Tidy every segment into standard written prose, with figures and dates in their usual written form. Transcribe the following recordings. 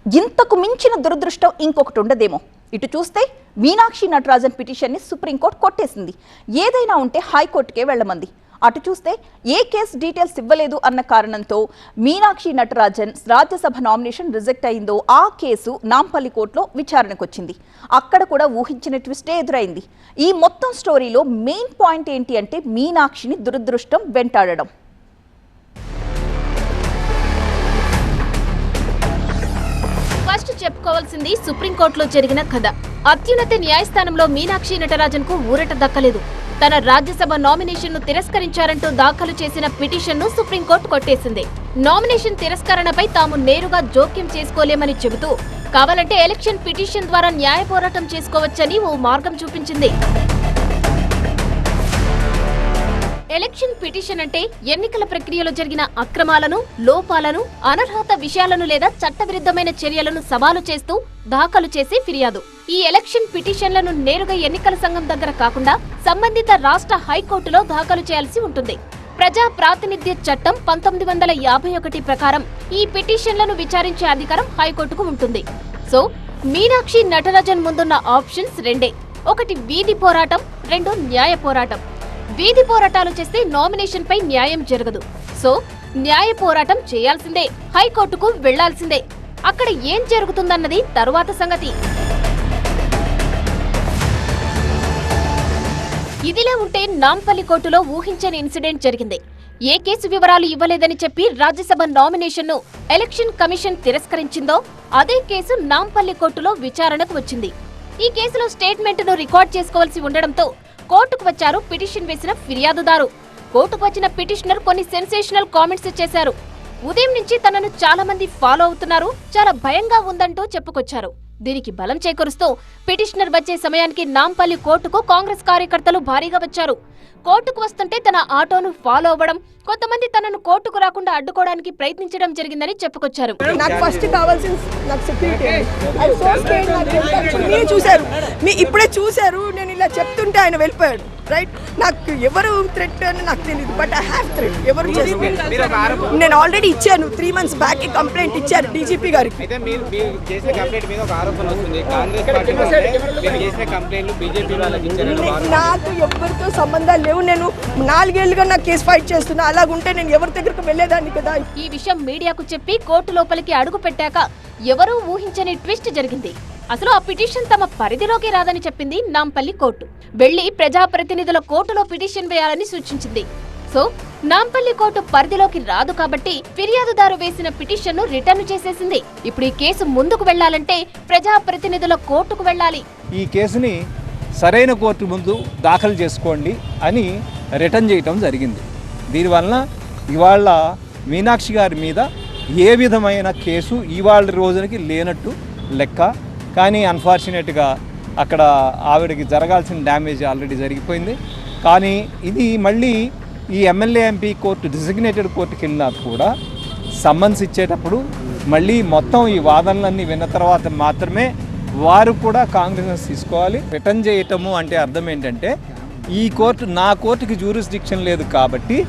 ఇంతకు మించిన దురదృష్టం ఇంకొకటి ఉండదేమో. ఇటు చూస్తే మీనాక్షి నటరాజన్ పిటిషన్ని సుప్రీంకోర్టు కొట్టేసింది. ఏదైనా ఉంటే హైకోర్టుకే వెళ్లమంది. అటు చూస్తే ఏ కేసు డీటెయిల్స్ ఇవ్వలేదు అన్న కారణంతో మీనాక్షి నటరాజన్ రాజ్యసభ నామినేషన్ రిజెక్ట్ అయిందో ఆ కేసు నాంపల్లి కోర్టులో విచారణకు వచ్చింది. అక్కడ కూడా ఊహించిన ట్విస్టే ఎదురైంది. ఈ మొత్తం స్టోరీలో మెయిన్ పాయింట్ ఏంటి అంటే మీనాక్షిని దురదృష్టం వెంటాడడం. ఫస్ట్ చెప్పుకోవాల్సింది సుప్రీంకోర్టులో జరిగిన కథ. అత్యున్నత న్యాయస్థానంలో మీనాక్షి నటరాజన్ కు ఊరట దక్కలేదు. తన రాజ్యసభ నామినేషన్ ను తిరస్కరించారంటూ దాఖలు చేసిన పిటిషన్ ను సుప్రీంకోర్టు కొట్టేసింది. నామినేషన్ తిరస్కరణపై తాము నేరుగా జోక్యం చేసుకోలేమని చెబుతూ కావాలంటే ఎలక్షన్ పిటిషన్ ద్వారా న్యాయ పోరాటం చేసుకోవచ్చని ఓ మార్గం చూపించింది. ఎలక్షన్ పిటిషన్ అంటే ఎన్నికల ప్రక్రియలో జరిగిన అక్రమాలను, లోపాలను, అనర్హత విషయాలను లేదా చట్టవిరుద్ధమైన చర్యలను సవాలు చేస్తూ దాఖలు చేసే ఫిర్యాదు. ఈ ఎలక్షన్ పిటిషన్లను నేరుగా ఎన్నికల సంఘం దగ్గర కాకుండా సంబంధిత రాష్ట్ర హైకోర్టులో దాఖలు చేయాల్సి ఉంటుంది. ప్రజా ప్రాతినిధ్య చట్టం 1951 ప్రకారం ఈ పిటిషన్లను విచారించే అధికారం హైకోర్టుకు ఉంటుంది. సో మీనాక్షి నటరాజన్ ముందున్న ఆప్షన్స్ రెండే. ఒకటి వీధి పోరాటం, రెండు న్యాయ పోరాటం. వీధి పోరాటాలు చేస్తే నామినేషన్ పై న్యాయం జరగదు. సో న్యాయ పోరాటం చేయాల్సిందే, హైకోర్టుకు వెళ్లాల్సిందే. అక్కడ ఏం జరుగుతుందన్నది తరువాత సంగతి. ఇదిలా ఉంటే నాంపల్లి కోర్టులో ఊహించని ఇన్సిడెంట్ జరిగింది. ఏ కేసు వివరాలు ఇవ్వలేదని చెప్పి రాజ్యసభ నామినేషన్ ను ఎలక్షన్ కమిషన్ తిరస్కరించిందో అదే కేసు నాంపల్లి కోర్టులో విచారణకు వచ్చింది. ఈ కేసులో స్టేట్మెంట్ ను రికార్డ్ చేసుకోవాల్సి ఉండడంతో కోర్టుకు వచ్చారు పిటిషన్ వేసిన ఫిర్యాదుదారు. కోర్టుకు వచ్చిన పిటిషనర్ కొన్ని సెన్సేషనల్ కామెంట్స్ చేశారు. ఉదయం నుంచి తనను చాలా మంది ఫాలో అవుతున్నారు, చాలా భయంగా ఉందంటూ చెప్పుకొచ్చారు. దీనికి బలం చేకూరుస్తూ పిటిషనర్ వచ్చే సమయానికి నాంపల్లి కోర్టుకు కాంగ్రెస్ కార్యకర్తలు భారీగా వచ్చారు. కోర్టుకు వస్తుంటే తన ఆటోను ఫాలో అవ్వడం, కొంతమంది తనను కోర్టుకు రాకుండా అడ్డుకోవడానికి ప్రయత్నించడం జరిగిందని చెప్పుకొచ్చారు. నాకు ఫస్ట్ కావాల్సిన నాకు సెక్యూరిటీ. చూశారు, మీ ఇప్పుడే చూశారు. నేను ఇలా చెప్తుంటే ఆయన వెళ్ళిపోయాడు. రైట్, నాకు ఎవరు థ్రెట్ అని నాకు తెలియదు, బట్ ఐ హ్యావ్ థ్రెట్. ఎవరు నేను ఆల్రెడీ ఇచ్చాను. 3 months బ్యాక్ కంప్లైంట్ ఇచ్చారు డీజీపీ గారికి. నాకు ఎవరితో సంబంధాలు లేవు. నేను 4 ఏళ్లుగా నా కేసు ఫైట్ చేస్తున్నా. అలాగుంటే నేను ఎవరి దగ్గరకు వెళ్లేదాన్ని కదా. ఈ విషయం మీడియాకు చెప్పి కోర్టు లోపలికి అడుగు పెట్టాక ఎవరూ ఊహించని ట్విస్ట్ జరిగింది. అసలు ఆ పిటిషన్ తమ పరిధిలోకి రాదని చెప్పింది నాంపల్లి కోర్టు. వెళ్లి ప్రజాప్రతినిధుల కోర్టులో పిటిషన్ వేయాలని సూచించింది. సో నాంపల్లి కోర్టు పరిధిలోకి రాదు కాబట్టి ఫిర్యాదుదారు వేసిన పిటిషన్ ను రిటర్న్ చేసేసింది. ఇప్పుడు ఈ కేసు ముందుకు వెళ్లాలంటే ప్రజాప్రతినిధుల కోర్టుకు వెళ్లాలి. ఈ కేసుని సరైన కోర్టు ముందు దాఖలు చేసుకోండి అని రిటర్న్ చేయటం జరిగింది. దీనివలన ఇవాళ మీనాక్షి గారి మీద ఏ విధమైన కేసు ఇవాళ రోజునకి లేనట్టు లెక్క. కానీ అన్ఫార్చునేట్గా అక్కడ ఆవిడకి జరగాల్సిన డ్యామేజ్ ఆల్రెడీ జరిగిపోయింది. కానీ ఇది మళ్ళీ ఈ ఎమ్మెల్యే ఎంపీ కోర్టు డిజిగ్నేటెడ్ కోర్టుకి వెళ్ళినా కూడా సమ్మన్స్ ఇచ్చేటప్పుడు మళ్ళీ మొత్తం ఈ వాదనలన్నీ విన్న తర్వాత మాత్రమే వారు కూడా కాంగ్రెస్ తీసుకోవాలి. రిటర్న్ చేయటము అంటే అర్థం ఏంటంటే ఈ కోర్టు నా కోర్టుకి జ్యూరిస్డిక్షన్ లేదు కాబట్టి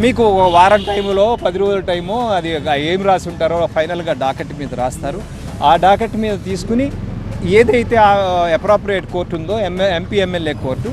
మీకు వారం టైములో 10 రోజుల టైమో అది ఏం రాసి ఉంటారో ఫైనల్గా డాకెట్ మీద రాస్తారు. ఆ డాకెట్ మీద తీసుకుని ఏదైతే అప్రాప్రియేట్ కోర్టు ఉందో ఎంపీ ఎమ్మెల్యే కోర్టు,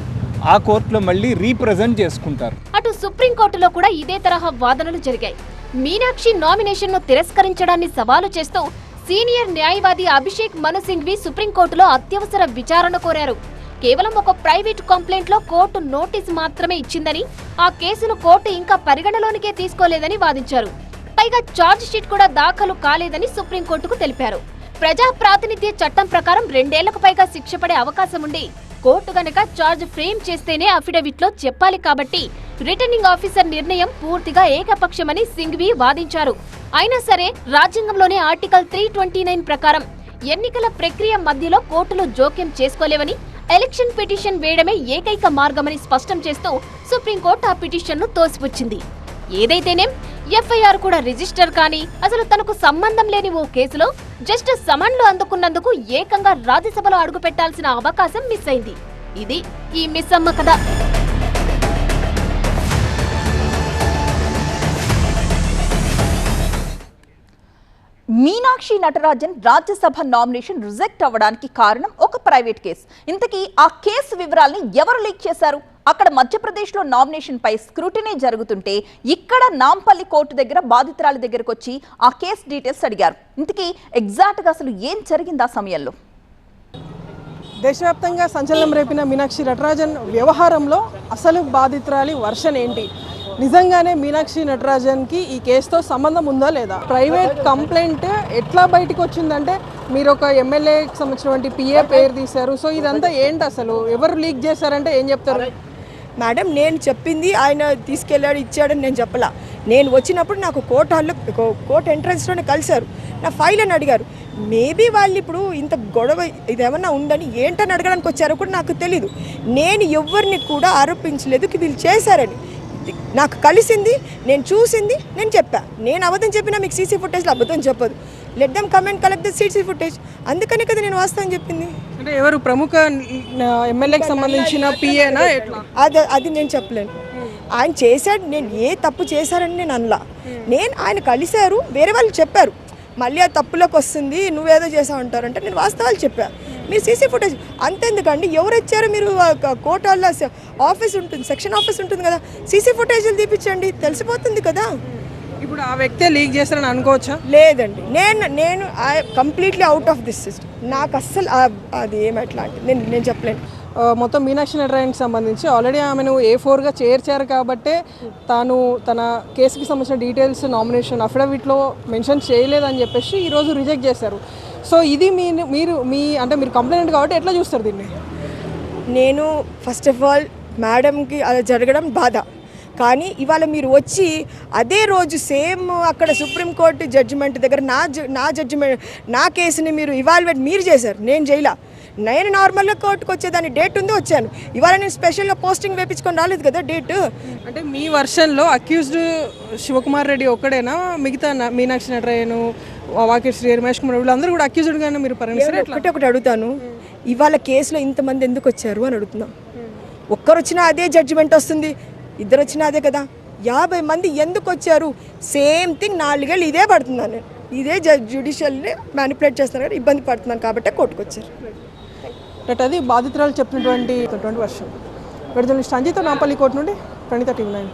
ఆ కోర్టులో మళ్ళీ రీప్రజెంట్ చేసుకుంటారు. అటు సుప్రీంకోర్టులో కూడా ఇదే తరహా వాదనలు జరిగాయి. మీనాక్షి నామినేషన్ ను తిరస్కరించడాన్ని సవాలు చేస్తూ సీనియర్ న్యాయవాది అభిషేక్ మను సింఘ్వి సుప్రీంకోర్టులో అత్యవసర విచారణ కోరారు. కేవలం ఒక ప్రైవేట్ కంప్లైంట్ లో కోర్టు నోటీసు మాత్రమే ఇచ్చిందని, ఆ కేసును కోర్టు ఇంకా పరిగణలోనికే తీసుకోలేదని వాదించారు. పైగా ఛార్జ్ షీట్ కూడా దాఖలు కాలేదని సుప్రీంకోర్టుకు తెలిపారు. ప్రజా ప్రాతినిధ్య చట్టం ప్రకారం 2 ఏళ్లకు పైగా శిక్ష పడే అవకాశం ఉండి కోర్టు గనక ఛార్జ్ ఫ్రేమ్ చేస్తేనే అఫిడవిట్ లో చెప్పాలి కాబట్టి రిటర్నింగ్ ఆఫీసర్ నిర్ణయం పూర్తిగా ఏకపక్షమని సింఘ్వి వాదించారు. అయినా సరే రాజ్యాంగంలోని ఆర్టికల్ 329 ప్రకారం ఎన్నికల ప్రక్రియ మధ్యలో కోర్టులు జోక్యం చేసుకోలేవని, ఎలక్షన్ పిటిషన్ వేయడమే ఏకైక మార్గమని స్పష్టం చేస్తూ సుప్రీంకోర్టు ఆ పిటిషన్ ను తోసిపుచ్చింది. ఏదైతేనేం ఎఫ్ఐఆర్ కూడా రిజిస్టర్ కానీ అసలు తనకు సంబంధం లేని ఓ కేసులో జస్ట్ సమన్లు అందుకున్నందుకు ఏకంగా రాజ్యసభలో అడుగు పెట్టాల్సిన అవకాశం మిస్ అయింది. ఇది ఈ మిస్సమ్మ కథ. మీనాక్షి నటరాజన్ రాజ్యసభ నామినేషన్ రిజెక్ట్ అవ్వడానికి కారణం ఒక ప్రైవేట్ కేసు. ఇంతకీ ఆ కేసు వివరాల్ని ఎవరు లీక్ చేశారు? అక్కడ మధ్యప్రదేశ్లో నామినేషన్ పై స్క్రూటినీ జరుగుతుంటే ఇక్కడ నాంపల్లి కోర్టు దగ్గర బాధితురాల దగ్గరకు వచ్చి ఆ కేసు డీటెయిల్స్ అడిగారు. ఇంతకీ ఎగ్జాక్ట్గా అసలు ఏం జరిగింది ఆ సమయంలో? దేశవ్యాప్తంగా సంచలనం రేపిన మీనాక్షి నటరాజన్ వ్యవహారంలో అసలు బాధితురాలి వర్షన్ ఏంటి? నిజంగానే మీనాక్షి నటరాజన్కి ఈ కేసుతో సంబంధం ఉందా లేదా? ప్రైవేట్ కంప్లైంట్ ఎట్లా బయటకు వచ్చిందంటే మీరు ఒక ఎమ్మెల్యేకి సంబంధించినటువంటి పిఏ పేరు తీశారు. సో ఇదంతా ఏంటి అసలు? ఎవరు లీక్ చేశారంటే ఏం చెప్తారు? మేడం, నేను చెప్పింది ఆయన తీసుకెళ్ళాడు ఇచ్చాడని నేను చెప్పలా. నేను వచ్చినప్పుడు నాకు కోర్ట్ హాల్లో కోర్ట్ ఎంట్రన్స్లోనే కలిశారు. నా ఫైల్ అని అడిగారు. మేబీ వాళ్ళు ఇప్పుడు ఇంత గొడవ ఇదేమన్నా ఉందని ఏంటని అడగడానికి వచ్చారో కూడా నాకు తెలీదు. నేను ఎవరిని కూడా ఆరోపించలేదు వీళ్ళు చేశారని. నాకు కలిసింది, నేను చూసింది, నేను చెప్పా. నేను అబద్ధం చెప్పినా మీకు సీసీ ఫుటేజ్లో అబద్ధం చెప్పదు. Let them come and collect the CC footage. అందుకనే కదా నేను వాస్తవం చెప్పింది. అంటే ఎవరు ప్రముఖ ఎమ్మెల్యేకి సంబంధించిన పిఏనా ఎట్లా? అది నేను చెప్పలేను. ఆయన చేశాడు, నేను ఏ తప్పు చేశారని నేను అనలా. నేను ఆయన కలిశారు, వేరే వాళ్ళు చెప్పారు మళ్ళీ ఆ తప్పులోకి వస్తుంది నువ్వేదో చేసావు అంటారంటే నేను వాస్తవాలు చెప్పాను. మీరు సీసీ ఫుటేజ్ అంతెందుకండి, ఎవరు వచ్చారో మీరు కోర్టుల్లో ఆఫీస్ ఉంటుంది, సెక్షన్ ఆఫీస్ ఉంటుంది కదా, సీసీ ఫుటేజ్లు తీపించండి, తెలిసిపోతుంది కదా. ఇప్పుడు ఆ వ్యక్తే లీక్ చేస్తారని అనుకోవచ్చా? లేదండి, నేను completely out of this system. నాకు అస్సలు అది ఏమట్లా అంటే నేను చెప్పలేను. మొత్తం మీనాక్షి నటరాజన్కి సంబంధించి ఆల్రెడీ ఆమెను A4గా చేర్చారు కాబట్టే తాను తన కేసుకి సంబంధించిన డీటెయిల్స్ నామినేషన్ అఫిడవిట్లో మెన్షన్ చేయలేదని చెప్పేసి ఈరోజు రిజెక్ట్ చేశారు. సో ఇది మీరు కంప్లైంట్ కాబట్టి ఎట్లా చూస్తారు దీన్ని? నేను ఫస్ట్ ఆఫ్ ఆల్ మేడంకి అలా జరగడం బాధ. కానీ ఇవాళ మీరు వచ్చి అదే రోజు సేమ్ అక్కడ సుప్రీంకోర్టు జడ్జిమెంట్ దగ్గర నా జడ్జిమెంట్ నా కేసుని మీరు ఇవాల్యుయేట్ మీరు చేశారు, నేను చేయలా. నేను నార్మల్గా కోర్టుకు వచ్చేదాన్ని డేట్ ఉంది వచ్చాను. ఇవాళ నేను స్పెషల్గా పోస్టింగ్ వేయించుకొని రాలేదు కదా డేట్. అంటే మీ వర్షన్లో అక్యూజ్డ్ శివకుమార్ రెడ్డి ఒక్కడేనా? మిగతా మీనాక్షి నటరాజన్, వాకేట్ శ్రీ, రమేష్ కుమార్ వీళ్ళందరూ కూడా అక్యూజ్డ్గానే మీరు పరిగణిస్తారు? ఒకటి అడుగుతాను, ఇవాళ కేసులో ఇంతమంది ఎందుకు వచ్చారు అని అడుగుతున్నాం. ఒక్కరు వచ్చినా అదే జడ్జిమెంట్ వస్తుంది, ఇద్దరు వచ్చినా అదే కదా. 50 మంది ఎందుకు వచ్చారు? సేమ్ థింగ్ 4 ఏళ్ళు ఇదే పడుతున్నాను నేను, ఇదే జ్యుడిషియల్ని మ్యానిపులేట్ చేస్తాను కదా, ఇబ్బంది పడుతున్నాను కాబట్టి కోర్టుకు వచ్చారు. అది బాధితురాలు చెప్పినటువంటి వర్షం. విడుదల సంజీత నాంపల్లి కోర్టు నుండి ప్రణీత టీవీ 9.